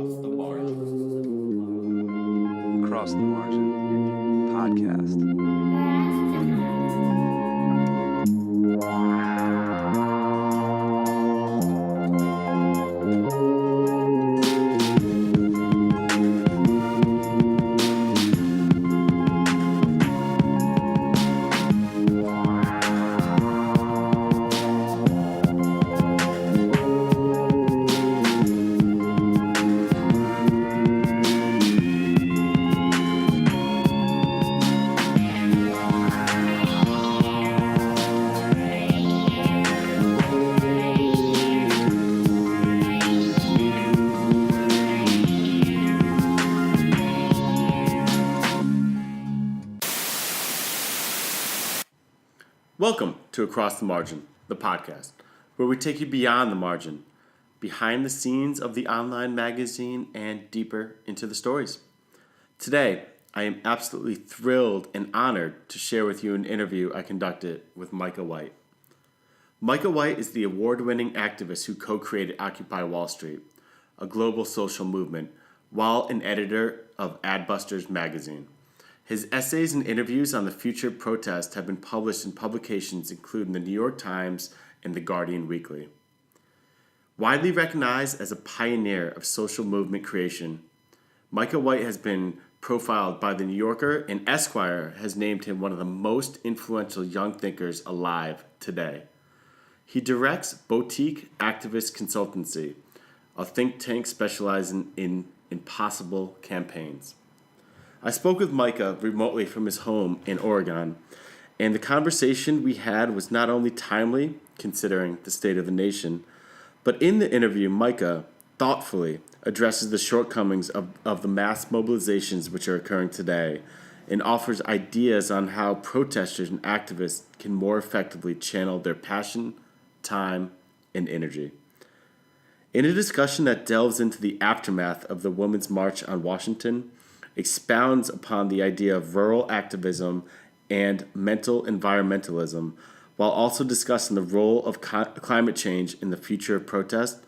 the margin. Across the margin. Podcast. Welcome to Across the Margin, the podcast, where we take you beyond the margin, behind the scenes of the online magazine, and deeper into the stories. Today, I am absolutely thrilled and honored to share with you an interview I conducted with Micah White. Micah White is the award-winning activist who co-created Occupy Wall Street, a global social movement, while an editor of Adbusters magazine. His essays and interviews on the future of protest have been published in publications including the New York Times and the Guardian Weekly. Widely recognized as a pioneer of social movement creation, Micah White has been profiled by The New Yorker, and Esquire has named him one of the most influential young thinkers alive today. He directs Boutique Activist Consultancy, a think tank specializing in impossible campaigns. I spoke with Micah remotely from his home in Oregon, and the conversation we had was not only timely, considering the state of the nation, but in the interview, Micah thoughtfully addresses the shortcomings of the mass mobilizations which are occurring today and offers ideas on how protesters and activists can more effectively channel their passion, time, and energy. In a discussion that delves into the aftermath of the Women's March on Washington, expounds upon the idea of rural activism and mental environmentalism, while also discussing the role of climate change in the future of protest,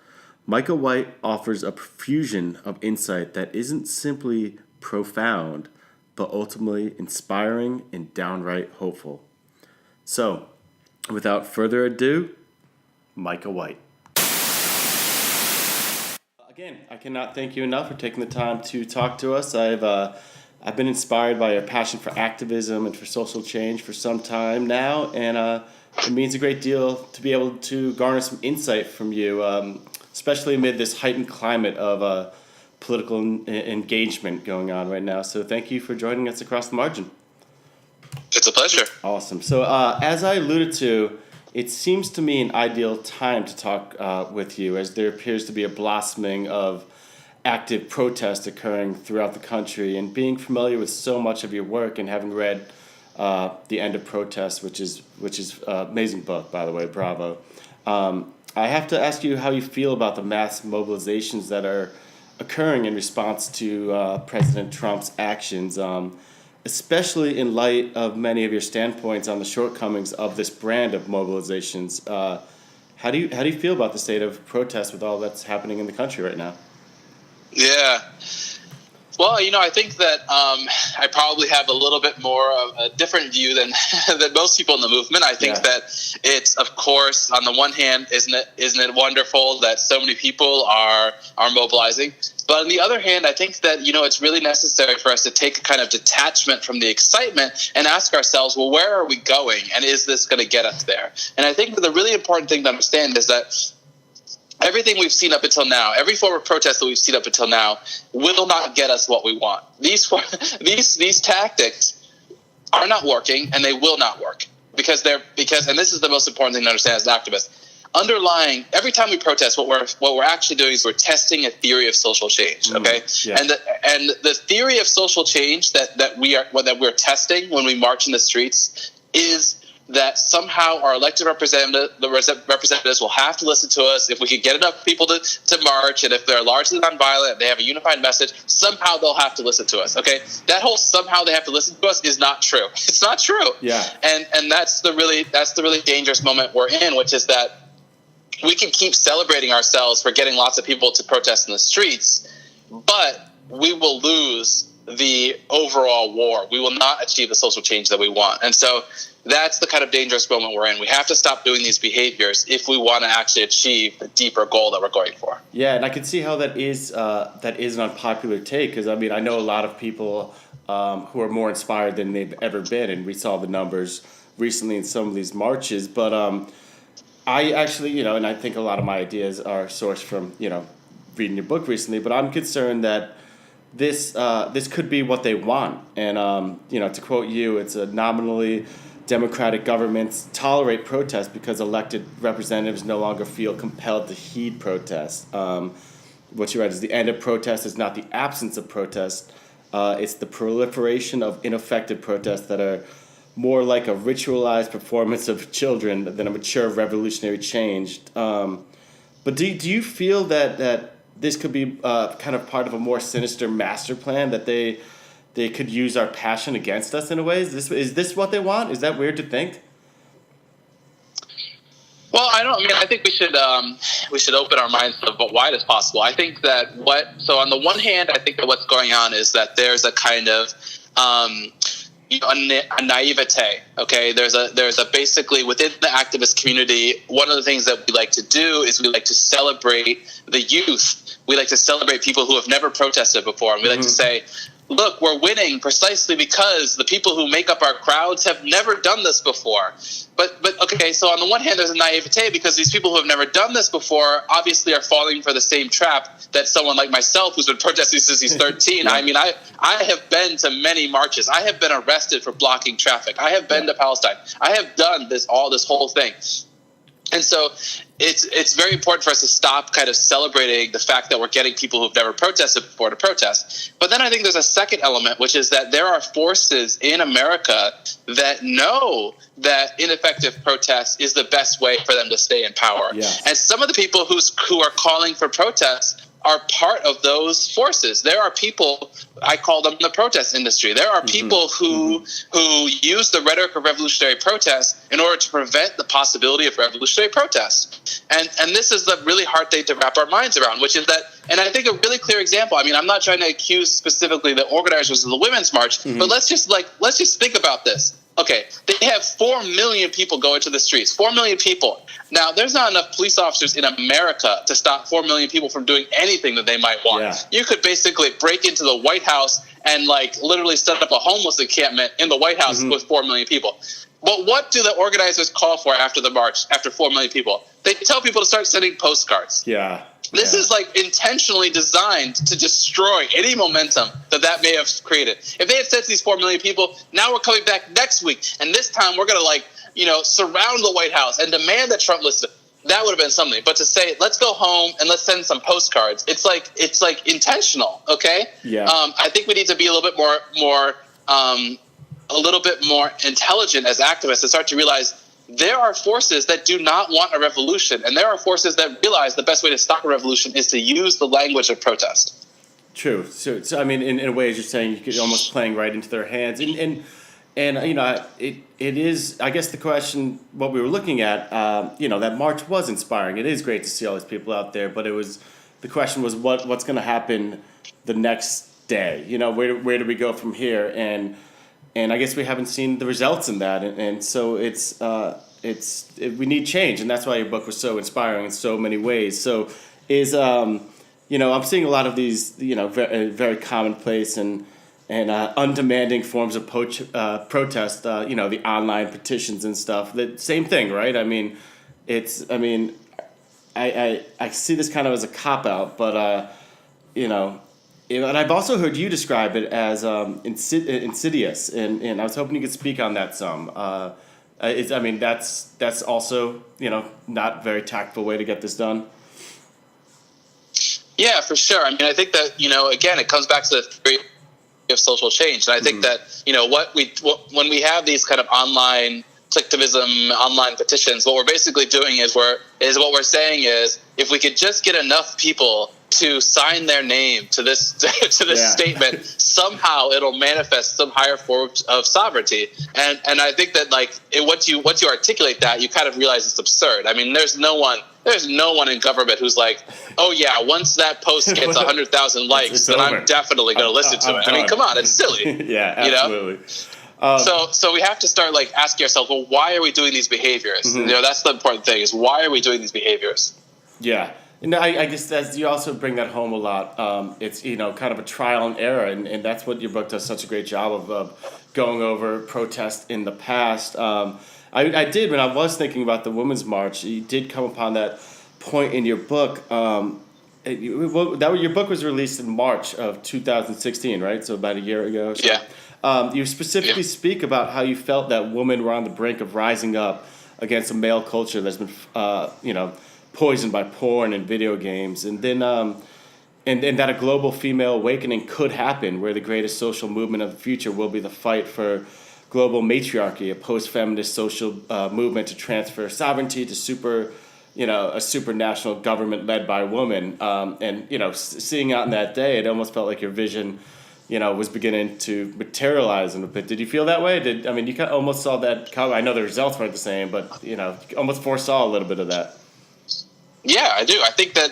Micah White offers a profusion of insight that isn't simply profound, but ultimately inspiring and downright hopeful. So, without further ado, Micah White. Again, I cannot thank you enough for taking the time to talk to us. I've been inspired by your passion for activism and for social change for some time now, and it means a great deal to be able to garner some insight from you, especially amid this heightened climate of political engagement going on right now. So thank you for joining us across the margin. It's a pleasure. Awesome. So as I alluded to, it seems to me an ideal time to talk with you, as there appears to be a blossoming of active protest occurring throughout the country, and being familiar with so much of your work and having read The End of Protest, which is an amazing book, by the way, bravo. I have to ask you how you feel about the mass mobilizations that are occurring in response to President Trump's actions, especially in light of many of your standpoints on the shortcomings of this brand of mobilizations. How do you feel about the state of protest with all that's happening in the country right now? Yeah. Well, I think that I probably have a little bit more of a different view than most people in the movement. I think that it's, of course, on the one hand, isn't it wonderful that so many people are mobilizing? But on the other hand, I think that, it's really necessary for us to take a kind of detachment from the excitement and ask ourselves, well, where are we going? And is this going to get us there? And I think that the really important thing to understand is that everything we've seen up until now, every form of protest that we've seen up until now, will not get us what we want. These tactics are not working, and they will not work because and this is the most important thing to understand as an activist. Underlying every time we protest, what we're actually doing is we're testing a theory of social change. Okay, and the theory of social change that we're testing when we march in the streets is that somehow our elected representatives will have to listen to us. If we can get enough people to march, and if they're largely nonviolent, they have a unified message, somehow they'll have to listen to us. Okay, that whole somehow they have to listen to us is not true. It's not true. Yeah. And that's the really dangerous moment we're in, which is that we can keep celebrating ourselves for getting lots of people to protest in the streets, but we will lose the overall war. We will not achieve the social change that we want. And so that's the kind of dangerous moment we're in. We have to stop doing these behaviors if we want to actually achieve the deeper goal that we're going for. Yeah, and I can see how that is an unpopular take, because I mean, I know a lot of people who are more inspired than they've ever been, and we saw the numbers recently in some of these marches. But I actually, and I think a lot of my ideas are sourced from reading your book recently. But I'm concerned that this could be what they want, and to quote you, it's a nominally democratic governments tolerate protest because elected representatives no longer feel compelled to heed protest. What you read is the end of protest is not the absence of protest. It's the proliferation of ineffective protests that are more like a ritualized performance of children than a mature revolutionary change. But do you feel that this could be kind of part of a more sinister master plan, that they could use our passion against us in a way? Is this what they want? Is that weird to think? Well, I think we should open our minds to what wide as possible. I think that so on the one hand, I think that what's going on is that there's a kind of a naivete. Okay, there's a basically within the activist community, one of the things that we like to do is we like to celebrate the youth. We like to celebrate people who have never protested before, and we like to say, look, we're winning precisely because the people who make up our crowds have never done this before. But okay, so on the one hand, there's a naivete because these people who have never done this before obviously are falling for the same trap that someone like myself, who's been protesting since he's 13. Yeah. I mean, I have been to many marches. I have been arrested for blocking traffic. I have been to Palestine. I have done this whole thing. And so it's very important for us to stop kind of celebrating the fact that we're getting people who've never protested before to protest. But then I think there's a second element, which is that there are forces in America that know that ineffective protest is the best way for them to stay in power. Yes. And some of the people who are calling for protests are part of those forces. There are people, I call them the protest industry. There are people who use the rhetoric of revolutionary protest in order to prevent the possibility of revolutionary protest. And this is the really hard thing to wrap our minds around, which is that, and I think a really clear example, I mean, I'm not trying to accuse specifically the organizers of the Women's March, but let's just think about this. Okay, they have 4 million people going to the streets. 4 million people. Now, there's not enough police officers in America to stop 4 million people from doing anything that they might want. Yeah. You could basically break into the White House and literally set up a homeless encampment in the White House with 4 million people. But what do the organizers call for after the march, after 4 million people? They tell people to start sending postcards. Yeah. This is intentionally designed to destroy any momentum that may have created. If they had said to these 4 million people, now we're coming back next week, and this time we're going to surround the White House and demand that Trump listen, that would have been something. But to say, let's go home and let's send some postcards, it's intentional. Okay. Yeah. I think we need to be a little bit more intelligent as activists and start to realize there are forces that do not want a revolution, and there are forces that realize the best way to stop a revolution is to use the language of protest. True. So I mean, in a way, as you're saying, you could almost playing right into their hands, and it is. I guess the question, what we were looking at, that march was inspiring. It is great to see all these people out there, but the question was what's going to happen the next day. Where do we go from here? And I guess we haven't seen the results in that, and so we need change, and that's why your book was so inspiring in so many ways. So I'm seeing a lot of these very, very commonplace and undemanding forms of protest. The online petitions and stuff. The same thing, right? I mean, I see this kind of as a cop out, but and I've also heard you describe it as insidious, and I was hoping you could speak on that some. That's also not a very tactful way to get this done. Yeah, for sure. I mean, I think that again, it comes back to the theory of social change, and I think that when we have these kind of online clicktivism, online petitions, what we're basically doing is what we're saying is if we could just get enough people to sign their name to this statement, somehow it'll manifest some higher form of sovereignty. And I think that once you articulate that, you kind of realize it's absurd. I mean, there's no one there's no one in government who's like, oh yeah, once that post gets 100,000 likes, then I'm definitely going to listen to it. I mean, come on, it's silly. Yeah, absolutely. So we have to start like asking ourselves, well, why are we doing these behaviors? Mm-hmm. That's the important thing, is why are we doing these behaviors? Yeah. And I guess you also bring that home a lot. It's, kind of a trial and error, and that's what your book does such a great job of going over protests in the past. I did, when I was thinking about the Women's March, you did come upon that point in your book. Your book was released in March of 2016, right? So about a year ago. So. Yeah. You specifically speak about how you felt that women were on the brink of rising up against a male culture that's been, poisoned by porn and video games, and then and that a global female awakening could happen, where the greatest social movement of the future will be the fight for global matriarchy, a post-feminist social movement to transfer sovereignty to a supranational government led by women. Seeing out in that day, it almost felt like your vision, was beginning to materialize in a bit. Did you feel that way? You kind of almost saw that? I know the results weren't the same, but you almost foresaw a little bit of that. Yeah, I do. I think that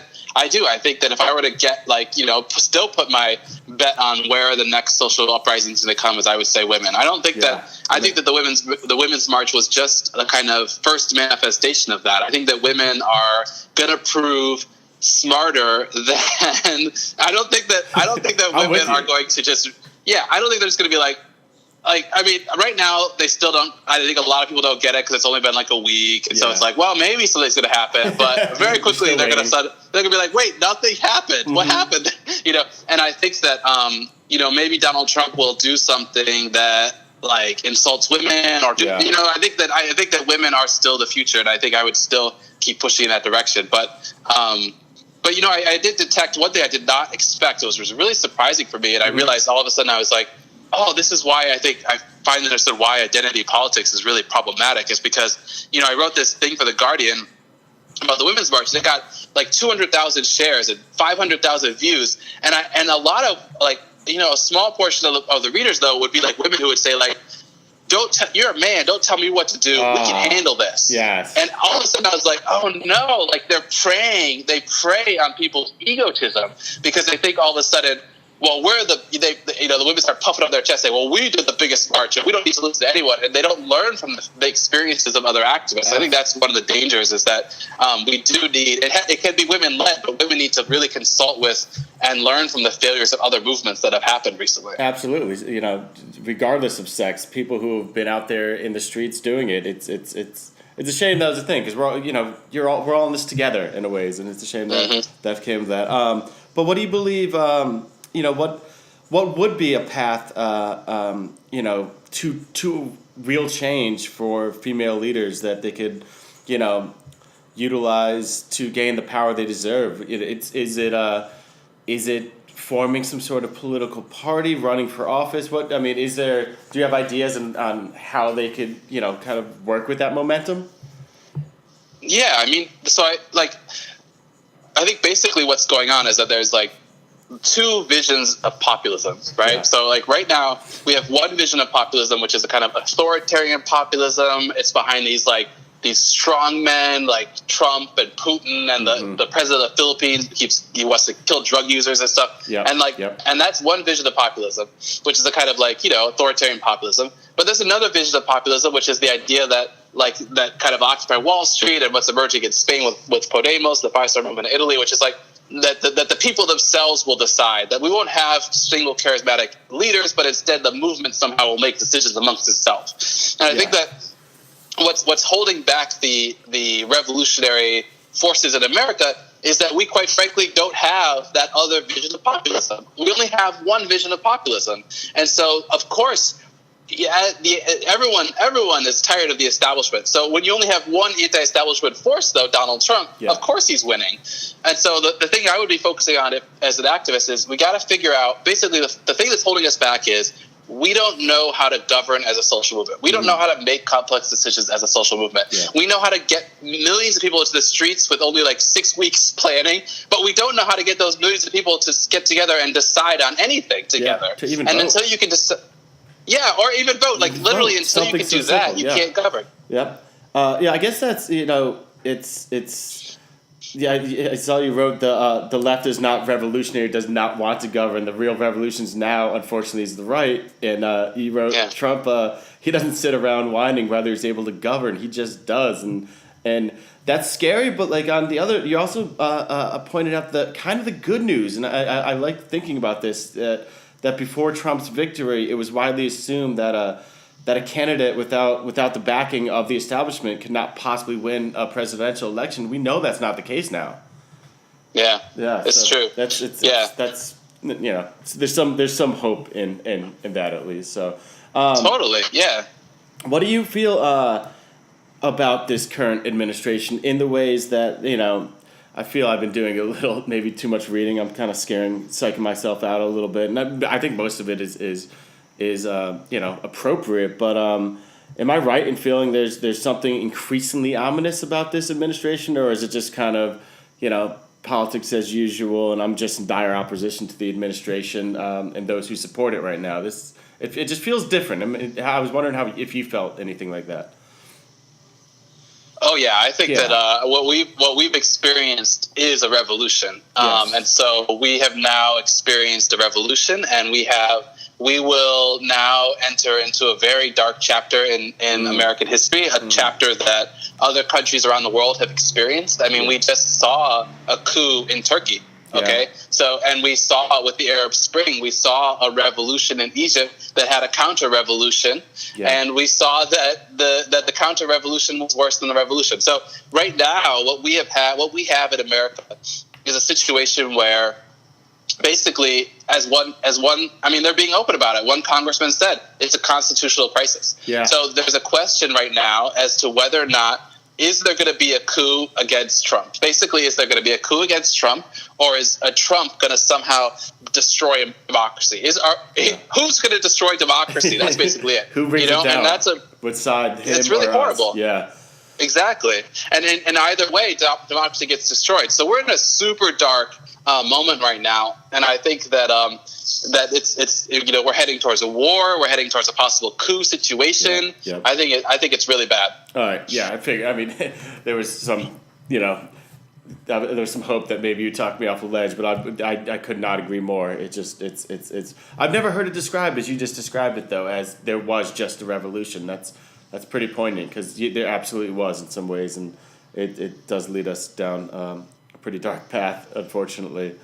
if I were to get still put my bet on where the next social uprising is going to come, I would say women. I don't think that. I think that the women's march was just the kind of first manifestation of that. I think that women are going to prove smarter than. I don't think that women are going to just. Yeah, I don't think they're just going to be like. Right now, they still don't. I think a lot of people don't get it because it's only been like a week, and so it's like, well, maybe something's going to happen. But very quickly, they're going to be like, wait, nothing happened. Mm-hmm. What happened? And I think that maybe Donald Trump will do something that like insults women, or I think that women are still the future, and I think I would still keep pushing in that direction. But I did detect one thing I did not expect. It was really surprising for me, and I realized all of a sudden I was like, oh, this is why I think I finally understood why identity politics is really problematic, is because, I wrote this thing for The Guardian about the Women's March. They got like 200,000 shares and 500,000 views. And a lot of a small portion of the readers, though, would be like women who would say like, you're a man, don't tell me what to do. We can handle this. Yes. And all of a sudden I was like, oh no, like they prey on people's egotism because they think all of a sudden, well, the women start puffing up their chest, saying, well, we did the biggest march, and we don't need to listen to anyone. And they don't learn from the experiences of other activists. I think that's one of the dangers, is that we do need, it can be women-led, but women need to really consult with and learn from the failures of other movements that have happened recently. Absolutely. Regardless of sex, people who have been out there in the streets doing it, it's a shame that was a thing, because we're all, we're all in this together in a ways, and it's a shame that that came to that. But what do you believe? What would be a path, to real change for female leaders that they could, utilize to gain the power they deserve? Is it forming some sort of political party, running for office? Do you have ideas on how they could, kind of work with that momentum? Yeah, I think basically what's going on is that there's like two visions of populism, right? Yeah. So like right now we have one vision of populism, which is a kind of authoritarian populism. It's behind these strong men like Trump and Putin and the president of the Philippines he wants to kill drug users and stuff. Yep. And that's one vision of populism, which is a kind of authoritarian populism. But there's another vision of populism, which is the idea that that kind of Occupy Wall Street and what's emerging in Spain with Podemos, the Five Star Movement in Italy, which is that the people themselves will decide, that we won't have single charismatic leaders, but instead the movement somehow will make decisions amongst itself. And I think that what's holding back the revolutionary forces in America is that we quite frankly don't have that other vision of populism. We only have one vision of populism. And so, of course, everyone is tired of the establishment. So when you only have one anti-establishment force, though, Donald Trump, of course he's winning. And so the thing I would be focusing on as an activist is we got to figure out, basically the thing that's holding us back is we don't know how to govern as a social movement. We don't know how to make complex decisions as a social movement. Yeah. We know how to get millions of people into the streets with only 6 weeks planning, but we don't know how to get those millions of people to get together and decide on anything together. To even and vote. Until you can decide. Yeah, or even vote. Literally, until you can do that, you can't govern. Yep. I guess that's, it's Yeah, I saw you wrote the left is not revolutionary, does not want to govern. The real revolutions now, unfortunately, is the right. And you wrote Trump. He doesn't sit around whining whether he's able to govern. He just does, and that's scary. But like on the other, you also pointed out the kind of the good news, and I like thinking about this that before Trump's victory, it was widely assumed that a candidate without the backing of the establishment could not possibly win a presidential election. We know that's not the case now. Yeah, it's true. That's there's some hope in that at least. So totally, yeah. What do you feel about this current administration in the ways that I feel I've been doing a little, maybe too much reading. I'm kind of psyching myself out a little bit, and I think most of it is appropriate. But am I right in feeling there's something increasingly ominous about this administration, or is it just kind of politics as usual, and I'm just in dire opposition to the administration and those who support it right now? It just feels different. I mean, I was wondering if you felt anything like that. Oh yeah, I think that what we've experienced is a revolution, and so we have now experienced a revolution, and we will now enter into a very dark chapter in American history, a chapter that other countries around the world have experienced. I mean, we just saw a coup in Turkey. Okay, so, and we saw with the Arab Spring, we saw a revolution in Egypt that had a counter-revolution, and we saw that the counter-revolution was worse than the revolution. So right now, what we have in America is a situation where basically, as one, I mean, they're being open about it. One congressman said it's a constitutional crisis. Yeah. So there's a question right now as to whether or not is there going to be a coup against Trump? Basically, is there going to be a coup against Trump, or is a Trump going to somehow destroy democracy? Who's going to destroy democracy? That's basically it. Who brings it down? And that's what side? It's really horrible. Us. Yeah, exactly. And in either way, democracy gets destroyed. So we're in a super dark moment right now, and I think that that it's we're heading towards a war. We're heading towards a possible coup situation. Yeah. I think it's really bad. All right. Yeah, I figured. I mean, there was some there was some hope that maybe you talked me off a ledge, but I could not agree more. It's I've never heard it described as you just described it though, as there was just a revolution. That's pretty poignant because there absolutely was in some ways, and it does lead us down a pretty dark path, unfortunately.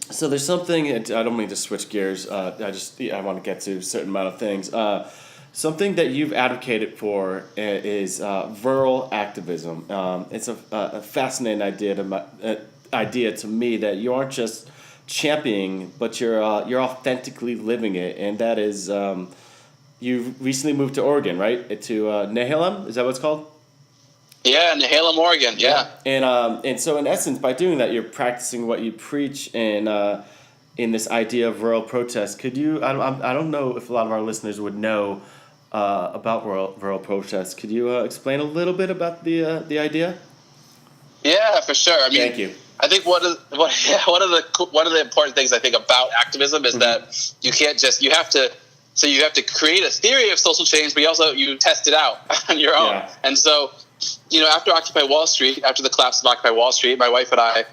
So there's something, I don't mean to switch gears, I want to get to a certain amount of things. Something that you've advocated for is rural activism. It's a fascinating idea to me that you aren't just championing, but you're authentically living it, and that is you recently moved to Oregon, right? To Nehalem, is that what it's called? Yeah, Nehalem, Oregon. Yeah. And so in essence, by doing that, you're practicing what you preach in this idea of rural protest. Could you? I don't know if a lot of our listeners would know about rural protest. Could you explain a little bit about the idea? Yeah, for sure. I mean, thank you. I think one of the important things I think about activism is that you can't just you have to create a theory of social change, but you test it out on your own. Yeah. And so, after Occupy Wall Street, after the collapse of Occupy Wall Street, my wife and I,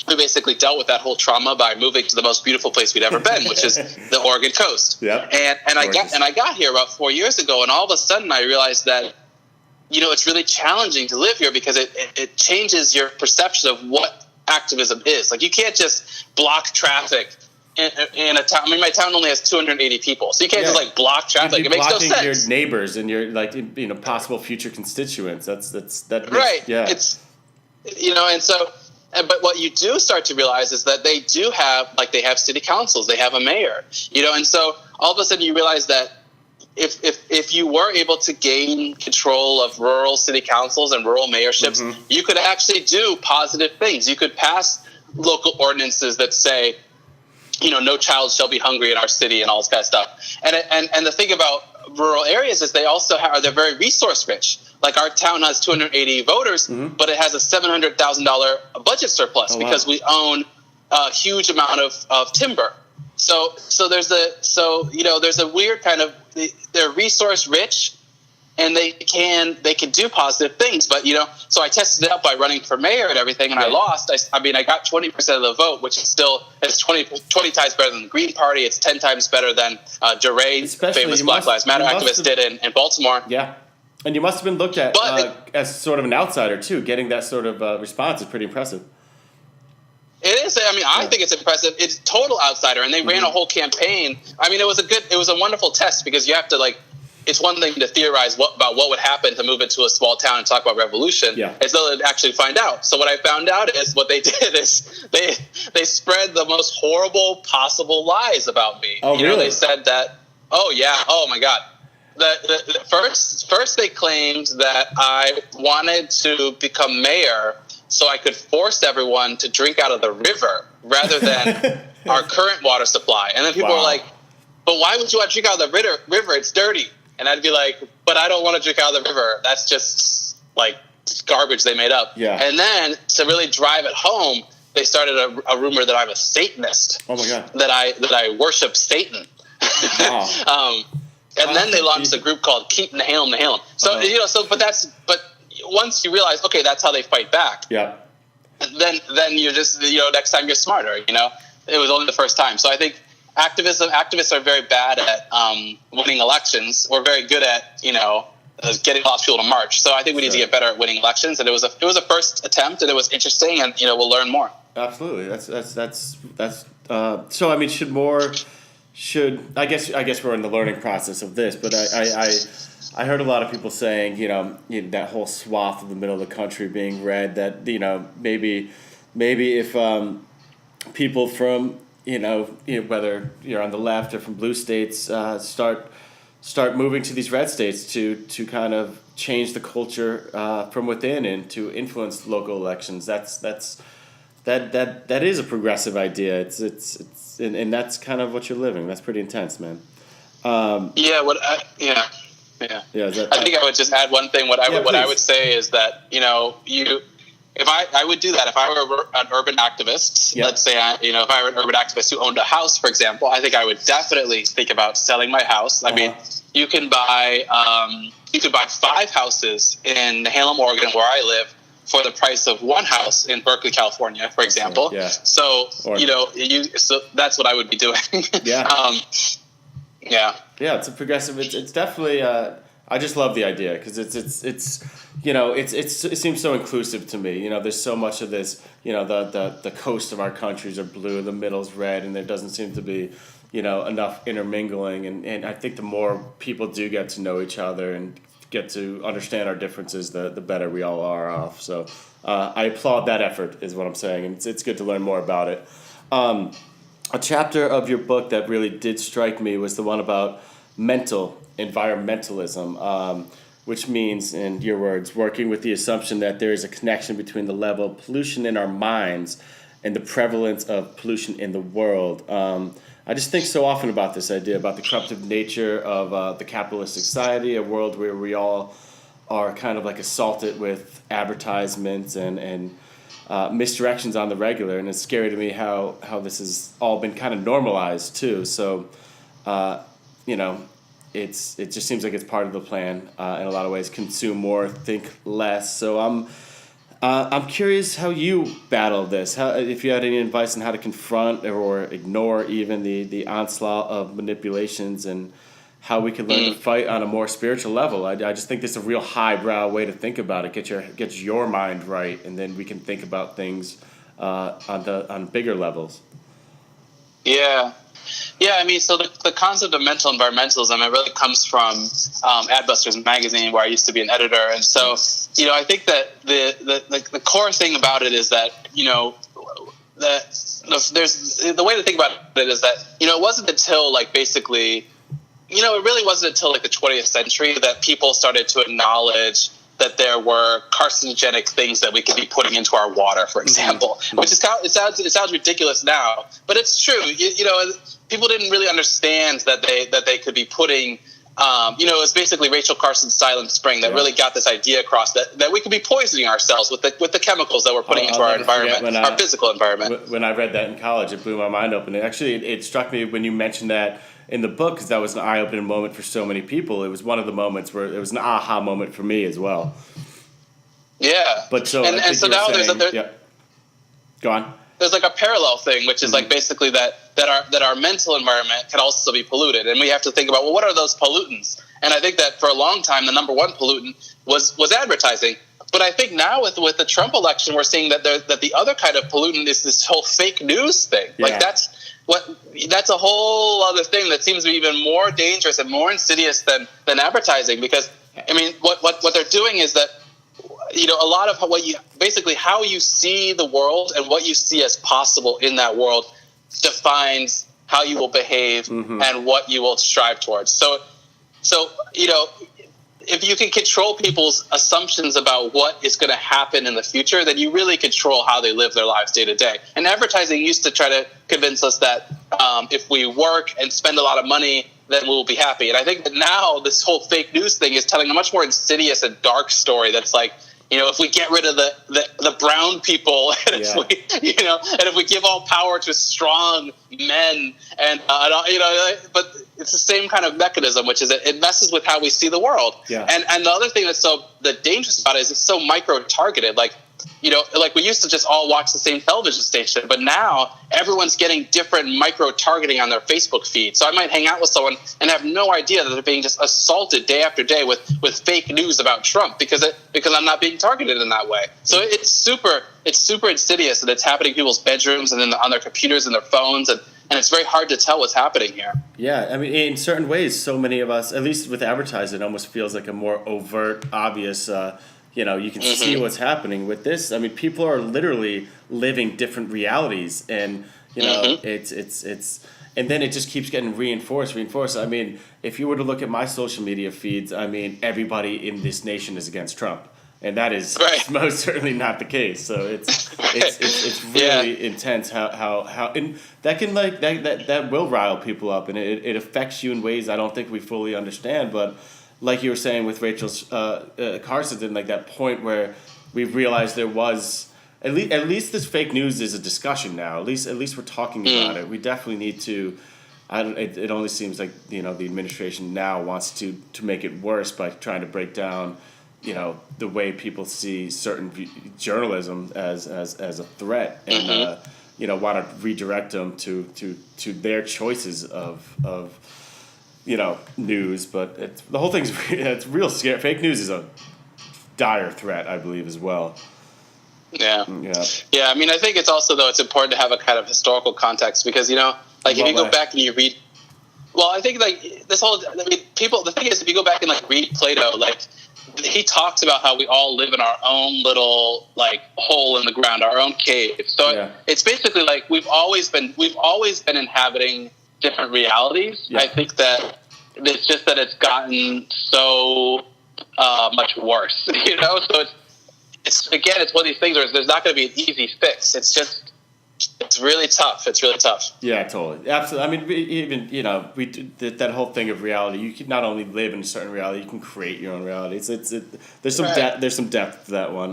we basically dealt with that whole trauma by moving to the most beautiful place we'd ever been, which is the Oregon coast. Yep. And I got here about 4 years ago, and all of a sudden I realized that it's really challenging to live here because it changes your perception of what activism is. Like, you can't just block traffic in a town. I mean, my town only has 280 people, so you can't just block traffic. It makes no sense. Blocking your neighbors and your possible future constituents. That right. Yeah. It's and so. But what you do start to realize is that they do have, they have city councils, they have a mayor, and so all of a sudden you realize that if you were able to gain control of rural city councils and rural mayorships, you could actually do positive things. You could pass local ordinances that say, no child shall be hungry in our city and all this kind of stuff. And the thing about rural areas is they also they're very resource rich. Like, our town has 280 voters, but it has a $700,000 budget surplus because we own a huge amount of timber. So there's a weird kind of, they're resource rich, and they can do positive things. But, so I tested it out by running for mayor and everything, and I lost. I got 20% of the vote, which is still, it's 20 times better than the Green Party. It's 10 times better than DeRay, famous Black Lives Matter activist, did in Baltimore. Yeah. And you must have been looked at as sort of an outsider, too. Getting that sort of response is pretty impressive. It is. I think it's impressive. It's total outsider, and they ran a whole campaign. It was a wonderful test, because you have to, it's one thing to theorize about what would happen to move into a small town and talk about revolution. Yeah. It's another to actually find out. So what I found out is what they did is they spread the most horrible possible lies about me. Oh, really? They said that, oh my God. First they claimed that I wanted to become mayor so I could force everyone to drink out of the river rather than our current water supply. And then people were like, but why would you want to drink out of the river? It's dirty. And I'd be like, but I don't want to drink out of the river. That's just garbage they made up. Yeah. And then to really drive it home, they started a rumor that I'm a Satanist. Oh my God. That I worship Satan. Wow. And then they launched a group called Keep Nahalem. So but once you realize, okay, that's how they fight back. Yeah. Then you're just, next time you're smarter. It was only the first time. So I think activists are very bad at winning elections. We're very good at getting lots of people to march. So I think we need to get better at winning elections. And it was a first attempt, and it was interesting, and we'll learn more. Absolutely. That's so I guess we're in the learning process of this, but I heard a lot of people saying, that whole swath of the middle of the country being red, that, maybe if people from, whether you're on the left or from blue states, start moving to these red states to kind of change the culture from within and to influence local elections. That is a progressive idea. It's and that's kind of what you're living. That's pretty intense, man. Yeah. I think I would just add one thing. What I would say is that if I would do that, if I were an urban activist, let's say if I were an urban activist who owned a house, for example, I think I would definitely think about selling my house. I mean, you could buy 5 houses in Nahalem, Oregon, where I live, for the price of one house in Berkeley, California, for example. Yeah. So so that's what I would be doing. Yeah. Yeah, it's a progressive. It's definitely. I just love the idea because it seems so inclusive to me. There's so much of this. The coast of our countries are blue, the middle's red, and there doesn't seem to be enough intermingling. And I think the more people do get to know each other and get to understand our differences, the better we all are off. So I applaud that effort, is what I'm saying, and it's good to learn more about it. A chapter of your book that really did strike me was the one about mental environmentalism, which means, in your words, working with the assumption that there is a connection between the level of pollution in our minds and the prevalence of pollution in the world. I just think so often about this idea, about the corruptive nature of the capitalist society, a world where we all are kind of assaulted with advertisements and misdirections on the regular, and it's scary to me how this has all been kind of normalized too. So, it just seems like it's part of the plan in a lot of ways. Consume more, think less. So I'm curious how you battle this. If you had any advice on how to confront or ignore even the onslaught of manipulations, and how we can learn to fight on a more spiritual level. I just think this is a real highbrow way to think about it. Get your mind right, and then we can think about things on bigger levels. Yeah. Yeah, so the concept of mental environmentalism, it really comes from Adbusters magazine, where I used to be an editor. And so, I think that the core thing about it is that, there's the way to think about it is that, it wasn't until basically, it really wasn't until the 20th century that people started to acknowledge that there were carcinogenic things that we could be putting into our water, for example, which is it sounds ridiculous now, but it's true. People didn't really understand that they could be putting. It was basically Rachel Carson's Silent Spring that really got this idea across that we could be poisoning ourselves with the chemicals that we're putting into our environment, our physical environment. When I read that in college, it blew my mind open. It struck me when you mentioned that in the book, because that was an eye-opening moment for so many people. It was one of the moments where it was an aha moment for me as well. Yeah. But so and so now yeah. Go on. There's like a parallel thing, which is like basically that our mental environment can also be polluted, and we have to think about, well, what are those pollutants? And I think that for a long time, the number one pollutant was advertising. But I think now with the Trump election, we're seeing that the other kind of pollutant is this whole fake news thing. Yeah. Like that's a whole other thing that seems to be even more dangerous and more insidious than advertising. Because I mean, what they're doing is that, you know, a lot of how you see the world and what you see as possible in that world defines how you will behave and what you will strive towards. So, you know, if you can control people's assumptions about what is going to happen in the future, then you really control how they live their lives day to day. And advertising used to try to convince us that if we work and spend a lot of money, then we'll be happy. And I think that now this whole fake news thing is telling a much more insidious and dark story that's like, you know, if we get rid of the brown people, and if we give all power to strong men, and you know, but it's the same kind of mechanism, which is it messes with how we see the world. Yeah. And the other thing that's dangerous about it is it's so micro targeted. Like, you know, like we used to just all watch the same television station, but now everyone's getting different micro targeting on their Facebook feed. So I might hang out with someone and have no idea that they're being just assaulted day after day with fake news about Trump because I'm not being targeted in that way. So it's super insidious, and it's happening in people's bedrooms and then on their computers and their phones, and it's very hard to tell what's happening here. Yeah, I mean, in certain ways, so many of us, at least with advertising, it almost feels like a more overt, obvious. You know, you can see what's happening with this. I mean, people are literally living different realities, and you know, it's, and then it just keeps getting reinforced. I mean, if you were to look at my social media feeds, I mean, everybody in this nation is against Trump, and that is most certainly not the case. So it's really intense how and that can that will rile people up, and it affects you in ways I don't think we fully understand, but. Like you were saying with Rachel's Carson, like that point where we've realized there was at least this fake news is a discussion now. At least we're talking about it. We definitely need to. It only seems like, you know, the administration now wants to make it worse by trying to break down, you know, the way people see certain journalism as a threat, and you know, want to redirect them to their choices of. You know, news, but the whole thing's it's real scary. Fake news is a dire threat, I believe, as well. Yeah. I mean, I think it's also, though, it's important to have a kind of historical context because, you know, like if you go back and you read, well, I think like this whole, I mean, the thing is, if you go back and like read Plato, like he talks about how we all live in our own little like hole in the ground, our own cave. So it's basically like we've always been inhabiting different realities. I think that it's just that it's gotten so much worse, you know. So it's one of these things where there's not going to be an easy fix. It's really tough. It's really tough. Yeah, totally, absolutely. I mean, even, you know, we did that whole thing of reality. You can not only live in a certain reality, you can create your own reality. There's some depth to that one.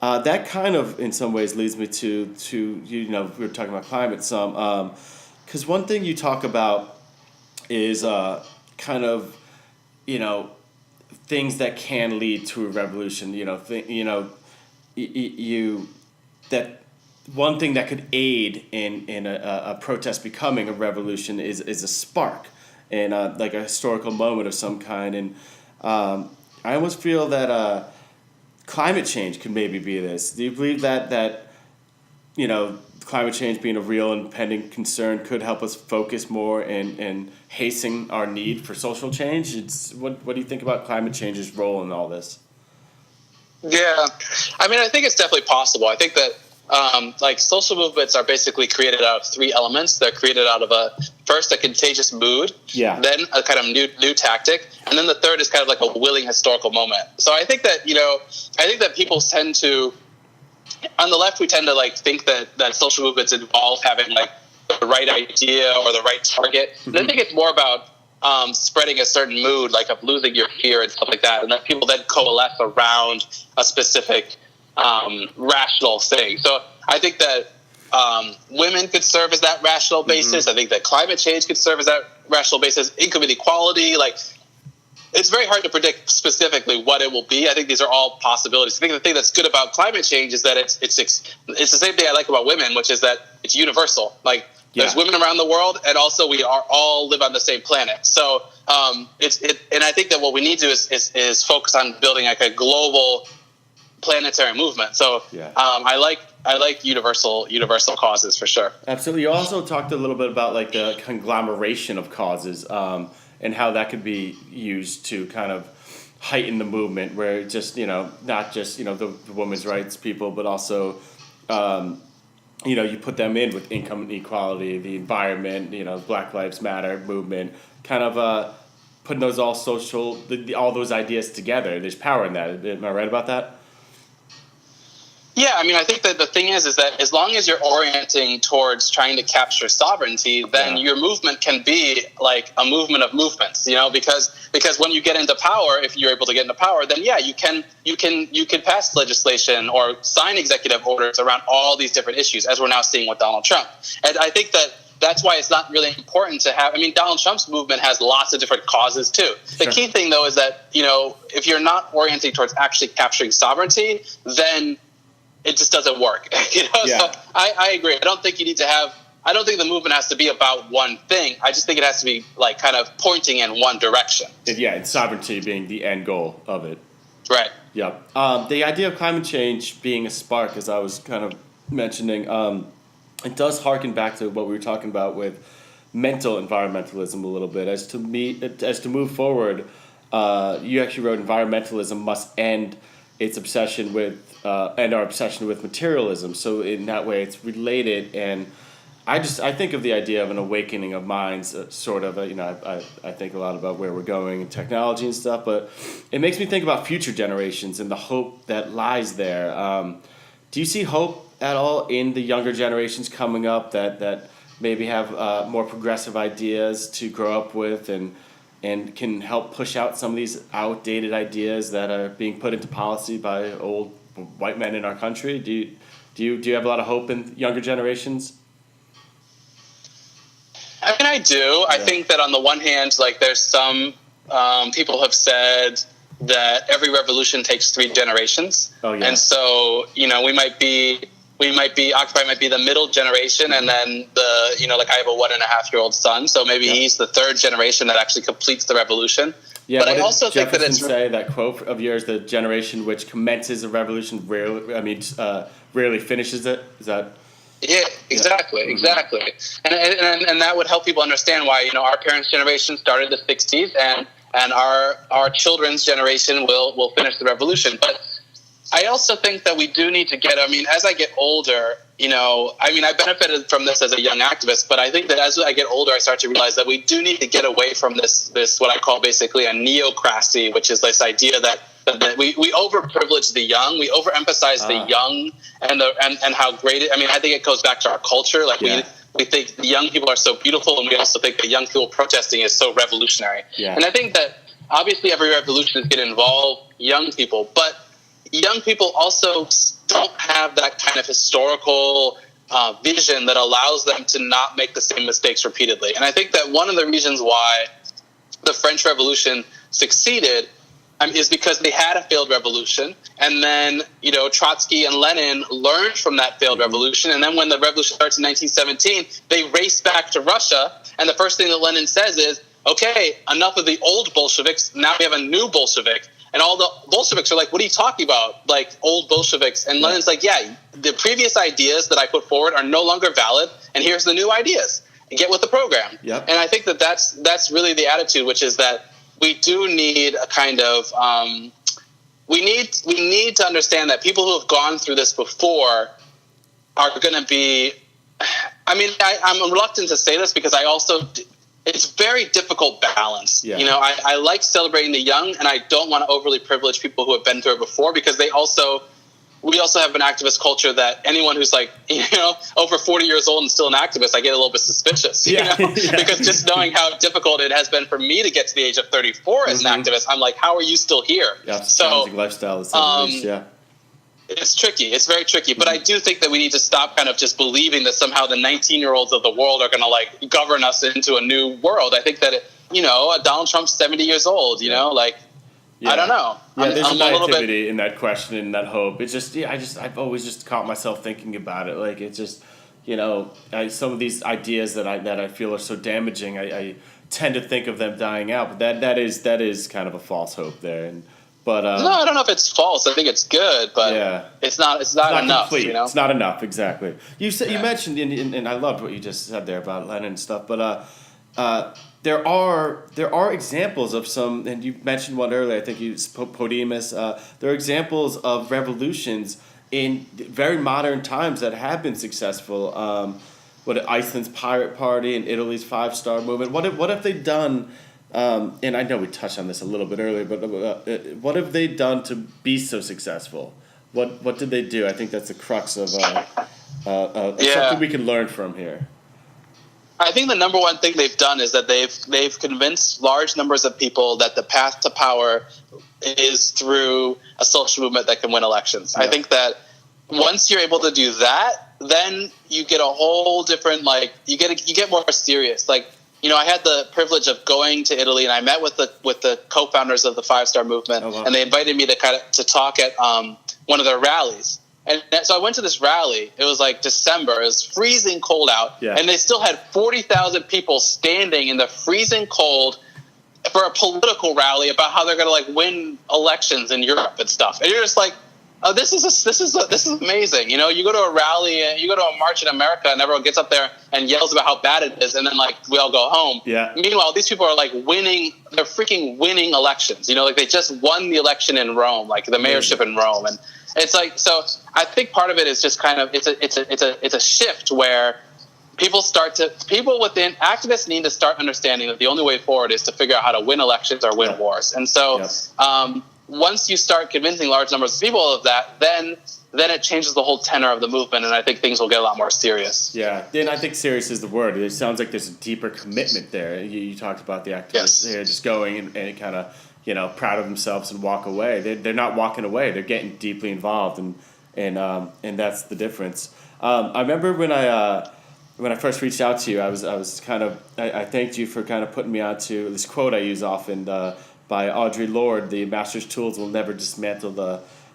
That kind of in some ways leads me to you know, we were talking about climate some. Because one thing you talk about is kind of, you know, things that can lead to a revolution. You know, that one thing that could aid in a protest becoming a revolution is a spark and like a historical moment of some kind. And I almost feel that climate change could maybe be this. Do you believe that you know, climate change being a real and pending concern could help us focus more and hasten our need for social change? What do you think about climate change's role in all this? Yeah, I mean, I think it's definitely possible. I think that like social movements are basically created out of three elements. They're created out of first a contagious mood, then a kind of new tactic, and then the third is kind of like a willing historical moment. So I think that, you know, people tend to, on the left, we tend to like think that social movements involve having like the right idea or the right target. And I think it's more about spreading a certain mood, like of losing your fear and stuff like that, and that people then coalesce around a specific rational thing. So I think that women could serve as that rational basis. I think that climate change could serve as that rational basis. Income inequality, like, it's very hard to predict specifically what it will be. I think these are all possibilities. I think the thing that's good about climate change is that it's the same thing I like about women, which is that it's universal. Like, there's women around the world, and also we are all live on the same planet. So and I think that what we need to do is focus on building like a global planetary movement. So I like universal causes for sure. Absolutely. You also talked a little bit about like the conglomeration of causes. And how that could be used to kind of heighten the movement, where just, not just, the women's rights people, but also, you put them in with income inequality, the environment, Black Lives Matter movement, kind of putting those all those ideas together. There's power in that. Am I right about that? Yeah, I mean, I think that the thing is that as long as you're orienting towards trying to capture sovereignty, then your movement can be like a movement of movements, because when you get into power, if you're able to get into power, then you can pass legislation or sign executive orders around all these different issues, as we're now seeing with Donald Trump. And I think that's why it's not really important to have. I mean, Donald Trump's movement has lots of different causes too. The key thing, though, is that if you're not orienting towards actually capturing sovereignty, then it just doesn't work. So I agree. I don't think the movement has to be about one thing. I just think it has to be like kind of pointing in one direction. And sovereignty being the end goal of it. Right. Yeah. The idea of climate change being a spark, as I was kind of mentioning, it does harken back to what we were talking about with mental environmentalism a little bit. As to move forward, you actually wrote environmentalism must end its obsession with and our obsession with materialism. So in that way, it's related. And I think of the idea of an awakening of minds, sort of. I think a lot about where we're going in technology and stuff. But it makes me think about future generations and the hope that lies there. Do you see hope at all in the younger generations coming up that maybe have more progressive ideas to grow up with and can help push out some of these outdated ideas that are being put into policy by old white men in our country? Do you have a lot of hope in younger generations? I mean, I do. I think that on the one hand, like, there's some people have said that every revolution takes 3 generations. Oh, yeah. And so, we might be Occupy might be the middle generation, and then like I have a 1.5-year-old son, so maybe he's the 3rd generation that actually completes the revolution. Yeah, but I also think that it's say that quote of yours: "The generation which commences a revolution rarely finishes it." Is that? Yeah, exactly. And that would help people understand why our parents' generation started in the '60s, and our children's generation will finish the revolution, but. I also think that we do need to as I get older, I benefited from this as a young activist, but I think that as I get older, I start to realize that we do need to get away from this what I call basically a neocracy, which is this idea that we overprivilege the young, we overemphasize the young and how great it. I think it goes back to our culture. Like we think the young people are so beautiful, and we also think that young people protesting is so revolutionary. Yeah. And I think that obviously every revolution is going to involve young people, but young people also don't have that kind of historical vision that allows them to not make the same mistakes repeatedly. And I think that one of the reasons why the French Revolution succeeded is because they had a failed revolution. And then, Trotsky and Lenin learned from that failed revolution. And then when the revolution starts in 1917, they race back to Russia. And the first thing that Lenin says is, okay, enough of the old Bolsheviks. Now we have a new Bolshevik. And all the Bolsheviks are like, what are you talking about? Like, old Bolsheviks. And Lenin's like, the previous ideas that I put forward are no longer valid, and here's the new ideas. Get with the program. Yep. And I think that that's really the attitude, which is that we do need a kind of we need to understand that people who have gone through this before are going to be. I'm reluctant to say this because it's a very difficult balance. Yeah. I like celebrating the young, and I don't want to overly privilege people who have been through it before, because we also have an activist culture that anyone who's like, over 40 years old and still an activist, I get a little bit suspicious, because just knowing how difficult it has been for me to get to the age of 34 as an activist, I'm like, how are you still here? Yeah, so lifestyle is It's tricky. It's very tricky. But I do think that we need to stop kind of just believing that somehow the 19-year-olds of the world are going to like govern us into a new world. I think that, Donald Trump's 70 years old, you know, like, I don't know. Yeah, there's a naivety in that question and that hope. It's just, I've always just caught myself thinking about it. Like, it's just, some of these ideas that I feel are so damaging, I tend to think of them dying out. But that is kind of a false hope there. But no, I don't know if it's false. I think it's good, but it's not enough. Complete. You know? It's not enough. Exactly. You mentioned, and I loved what you just said there about Lenin and stuff. But there are examples of some, and you mentioned one earlier. I think you Podimus. There are examples of revolutions in very modern times that have been successful. Iceland's Pirate Party and Italy's Five-Star Movement. What have they done? And I know we touched on this a little bit earlier, but what have they done to be so successful? What did they do? I think that's the crux of something we can learn from here. I think the number one thing they've done is that they've convinced large numbers of people that the path to power is through a social movement that can win elections. Yeah. I think that once you're able to do that, then you get a whole different, like, you get more serious. Like, I had the privilege of going to Italy, and I met with the co-founders of the Five-Star Movement, and they invited me to talk at one of their rallies. And so I went to this rally. It was like December. It was freezing cold out, and they still had 40,000 people standing in the freezing cold for a political rally about how they're going to like win elections in Europe and stuff. And you're just like, oh, this is amazing. You go to a rally, you go to a march in America, and everyone gets up there and yells about how bad it is, and then like we all go home. Yeah. Meanwhile, these people are like winning. They're freaking winning elections. Like they just won the election in Rome, like the mayorship in Rome, and it's like, so I think part of it is just kind of it's a shift where people within activists need to start understanding that the only way forward is to figure out how to win elections or win wars, and so. Once you start convincing large numbers of people of that, then it changes the whole tenor of the movement, and I think things will get a lot more serious. Yeah, and I think serious is the word. It sounds like there's a deeper commitment there. You talked about the activists here just going and kind of, proud of themselves and walk away. They're not walking away. They're getting deeply involved, and that's the difference. I remember when I first reached out to you, I thanked you for kind of putting me onto this quote I use often. By Audre Lorde, the master's tools will never dismantle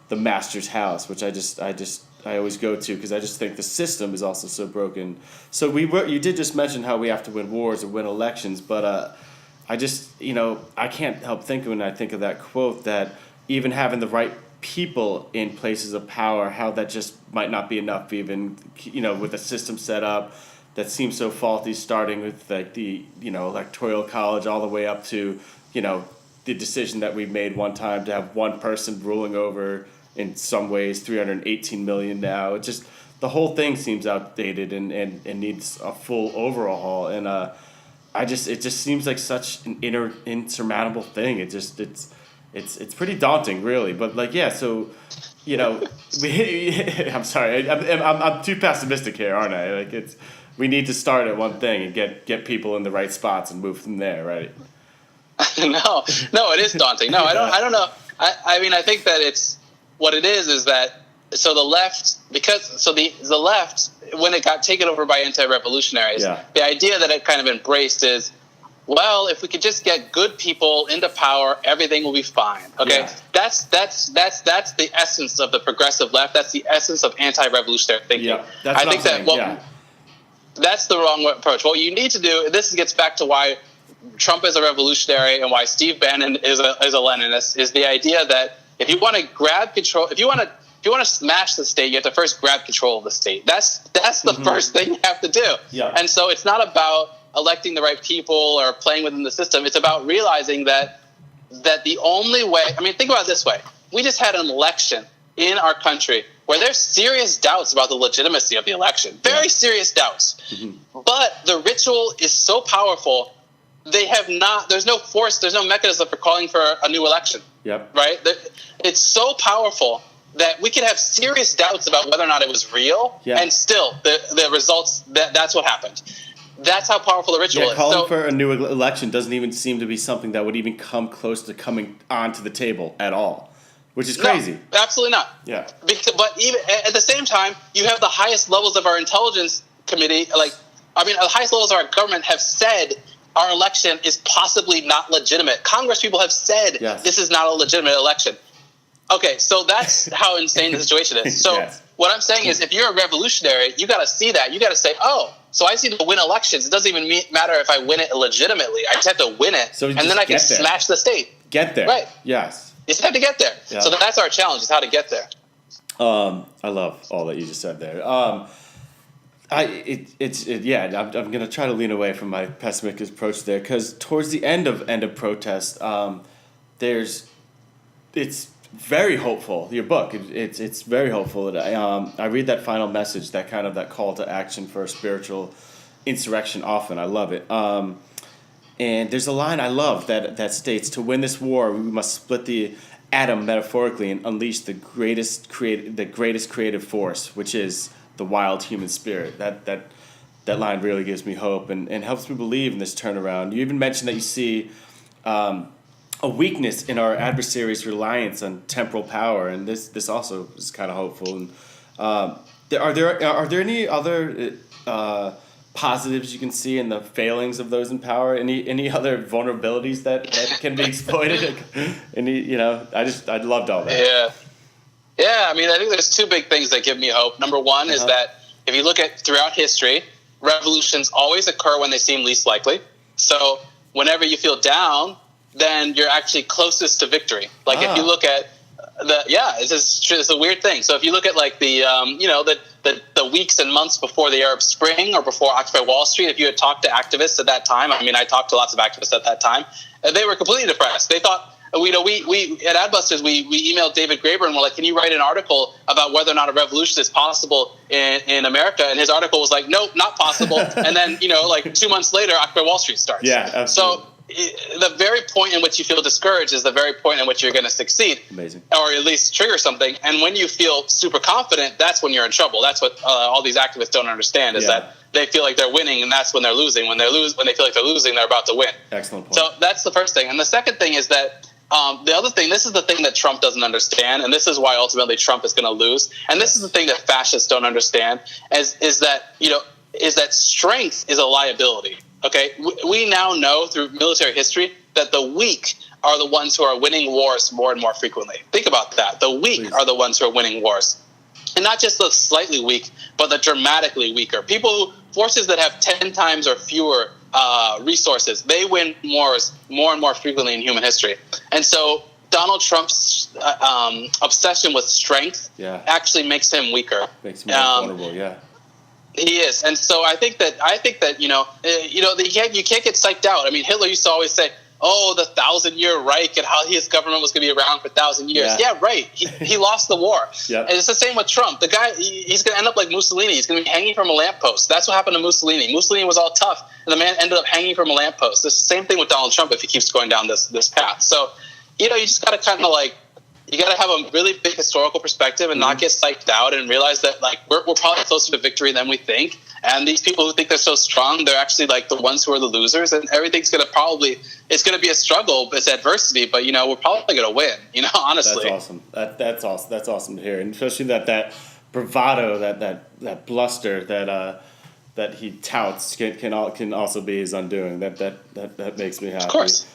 the master's house, which I always go to because I just think the system is also so broken. So you did just mention how we have to win wars or win elections, but I can't help thinking when I think of that quote that even having the right people in places of power, how that just might not be enough, even with a system set up that seems so faulty, starting with like the electoral college all the way up to the decision that we made one time to have one person ruling over, in some ways, 318 million now. It just, the whole thing seems outdated and needs a full overhaul. And it just seems like such an insurmountable thing. It's pretty daunting, really. But so I'm sorry, I'm too pessimistic here, aren't I? Like we need to start at one thing and get people in the right spots and move from there, right? No, it is daunting. No, I don't know. I mean, I think that it's what it is that so the left, the left, when it got taken over by anti-revolutionaries, the idea that it kind of embraced is, well, if we could just get good people into power, everything will be fine. Okay, that's the essence of the progressive left. That's the essence of anti-revolutionary thinking. Yeah, I think that's the wrong approach. What you need to do, this gets back to why Trump is a revolutionary and why Steve Bannon is a Leninist, is the idea that if you want to grab control, if you want to smash the state, you have to first grab control of the state. That's the first thing you have to do. Yeah. And so it's not about electing the right people or playing within the system. It's about realizing that the only way, I mean, think about it this way. We just had an election in our country where there's serious doubts about the legitimacy of the election. Very serious doubts. Mm-hmm. But the ritual is so powerful. There's no force, there's no mechanism for calling for a new election. Yep. Right? It's so powerful that we can have serious doubts about whether or not it was real, and still the results, that's what happened. That's how powerful the ritual is. Calling for a new election doesn't even seem to be something that would even come close to coming onto the table at all. which is crazy. No, absolutely not. Yeah. But even at the same time, you have the highest levels of our intelligence committee, the highest levels of our government have said our election is possibly not legitimate. Congress people have said this is not a legitimate election. Okay, so that's how insane the situation is. So what I'm saying is, if you're a revolutionary, you got to see that. You got to say, oh, so I see to win elections. It doesn't even matter if I win it legitimately. I just have to win it, and then I can smash the state. Get there. Right. Yes. You just have to get there. Yeah. So that's our challenge, is how to get there. I love all that you just said there. I'm going to try to lean away from my pessimistic approach there, because towards the end of protest, it's very hopeful. Your book, it's very hopeful. I read that final message, that call to action for a spiritual insurrection. Often, I love it. And there's a line I love that states, "To win this war, we must split the atom metaphorically and unleash the greatest creative force, which is the wild human spirit." That line really gives me hope and helps me believe in this turnaround. You even mentioned that you see a weakness in our adversaries' reliance on temporal power, and this also is kind of hopeful. And are there any other positives you can see in the failings of those in power? Any other vulnerabilities that can be exploited? I loved all that. Yeah. I think there's two big things that give me hope. Number one is that if you look at throughout history, revolutions always occur when they seem least likely. So whenever you feel down, then you're actually closest to victory. If you look at it's a weird thing. So if you look at the weeks and months before the Arab Spring or before Occupy Wall Street, if you had talked to activists at that time, I talked to lots of activists at that time, they were completely depressed. They thought, we at Adbusters, we emailed David Graeber and we're like, can you write an article about whether or not a revolution is possible in America? And his article was like, nope, not possible. And then 2 months later, Occupy Wall Street starts. Yeah, absolutely. So the very point in which you feel discouraged is the very point in which you're going to succeed. Amazing. Or at least trigger something. And when you feel super confident, that's when you're in trouble. That's what all these activists don't understand, is that they feel like they're winning, and that's when they're losing. When they feel like they're losing, they're about to win. Excellent point. So that's the first thing. And the second thing is that the other thing, this is the thing that Trump doesn't understand, and this is why ultimately Trump is going to lose. And this is the thing that fascists don't understand, is that strength is a liability. Okay, we now know through military history that the weak are the ones who are winning wars more and more frequently. Think about that. The weak are the ones who are winning wars. And not just the slightly weak, but the dramatically weaker. Forces that have 10 times or fewer resources, they win wars more and more frequently in human history. And so Donald Trump's obsession with strength actually makes him weaker. Makes him more vulnerable, yeah. He is, and so I think that you can't get psyched out. Hitler used to always say, "Oh, the 1,000-year Reich and how his government was going to be around for 1,000 years." Yeah, right. He lost the war. Yep. And it's the same with Trump. The guy, he's going to end up like Mussolini. He's going to be hanging from a lamppost. That's what happened to Mussolini. Mussolini was all tough, and the man ended up hanging from a lamppost. It's the same thing with Donald Trump if he keeps going down this path. So, you just got to you got to have a really big historical perspective and not get psyched out, and realize that we're probably closer to victory than we think. And these people who think they're so strong, they're actually the ones who are the losers. And everything's going to it's going to be a struggle. It's adversity, but we're probably going to win. Honestly. That's awesome. That's awesome. That's awesome to hear, and especially that bravado, that bluster that he touts can also be his undoing. That makes me happy. Of course.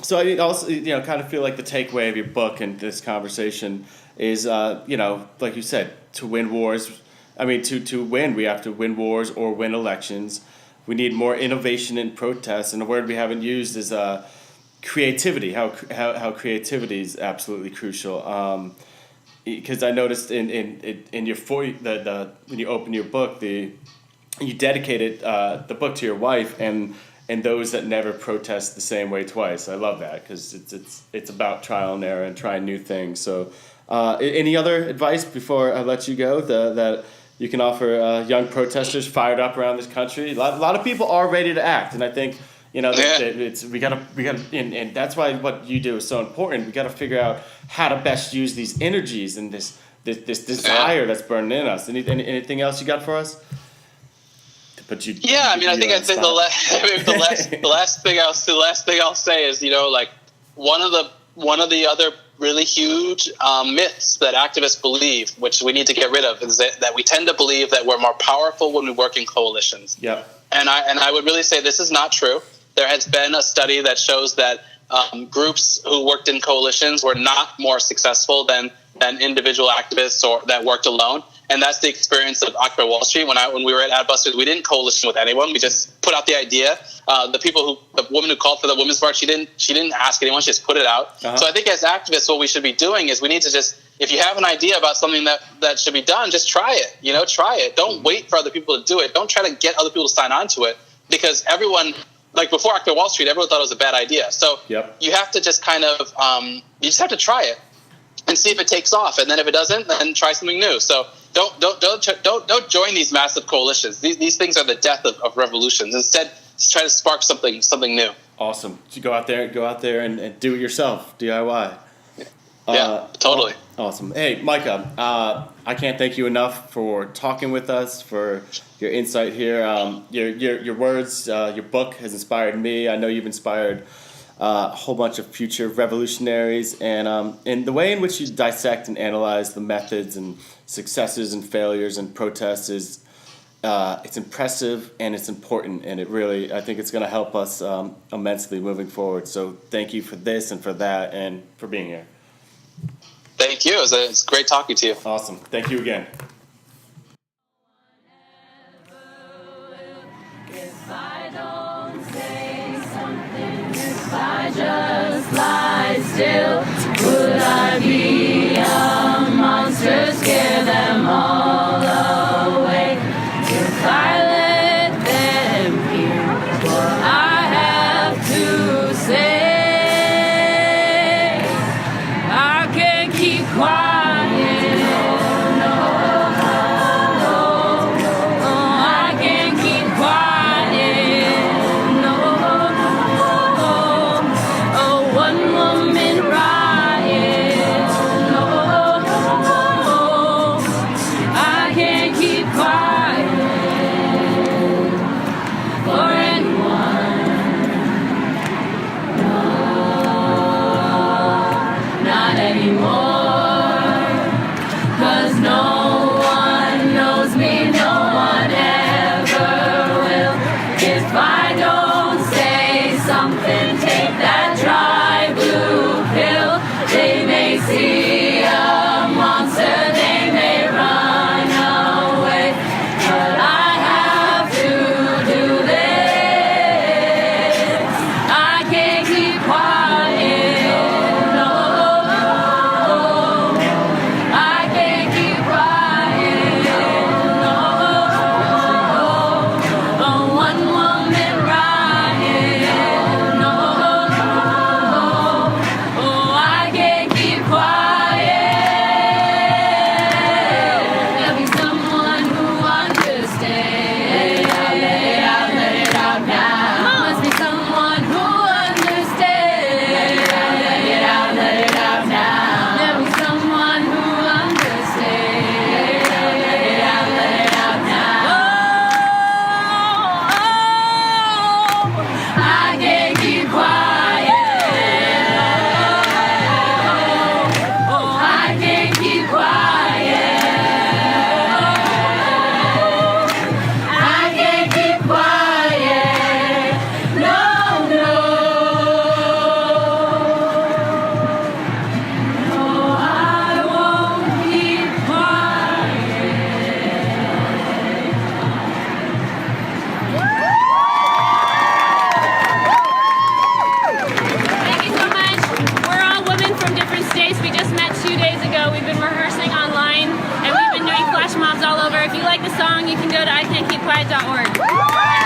So I also, kind of feel like the takeaway of your book and this conversation is, like you said, to win wars. To win, we have to win wars or win elections. We need more innovation in protests, and a word we haven't used is creativity. How creativity is absolutely crucial. Because I noticed in your when you open your book, you dedicated the book to your wife and those that never protest the same way twice. I love that, because it's about trial and error and trying new things. So, any other advice before I let you go that you can offer young protesters fired up around this country? A lot of people are ready to act, and I think we gotta, and that's why what you do is so important. We gotta figure out how to best use these energies and this desire that's burning in us. Anything else you got for us? I think the last thing I'll say is, one of the one of the other really huge myths that activists believe, which we need to get rid of, is that we tend to believe that we're more powerful when we work in coalitions. Yep. And I would really say this is not true. There has been a study that shows that groups who worked in coalitions were not more successful than individual activists or that worked alone. And that's the experience of Occupy Wall Street. When we were at Adbusters, we didn't coalition with anyone. We just put out the idea. The woman who called for the Women's March, she didn't ask anyone. She just put it out. Uh-huh. So I think as activists, what we should be doing is we need to just, if you have an idea about something that should be done, just try it. Try it. Don't wait for other people to do it. Don't try to get other people to sign on to it, because everyone, like before Occupy Wall Street, everyone thought it was a bad idea. So you have to just kind of, you just have to try it and see if it takes off. And then if it doesn't, then try something new. So don't join these massive coalitions. These things are the death of revolutions. Instead, just try to spark something new. Awesome. So go out there and do it yourself. DIY. Yeah, totally. Awesome. Hey, Micah, I can't thank you enough for talking with us, for your insight here. Your words, your book has inspired me. I know you've inspired a whole bunch of future revolutionaries, and the way in which you dissect and analyze the methods and successes and failures and protests is it's impressive and it's important, and I think it's going to help us immensely moving forward. So thank you for this and for that and for being here. Thank you. It's great talking to you. Awesome. Thank you again. I just lie still, would I be a monster, scare them all away? If I let them hear what I have to say, I can't keep quiet. If you like the song, you can go to ican'tkeepquiet.org.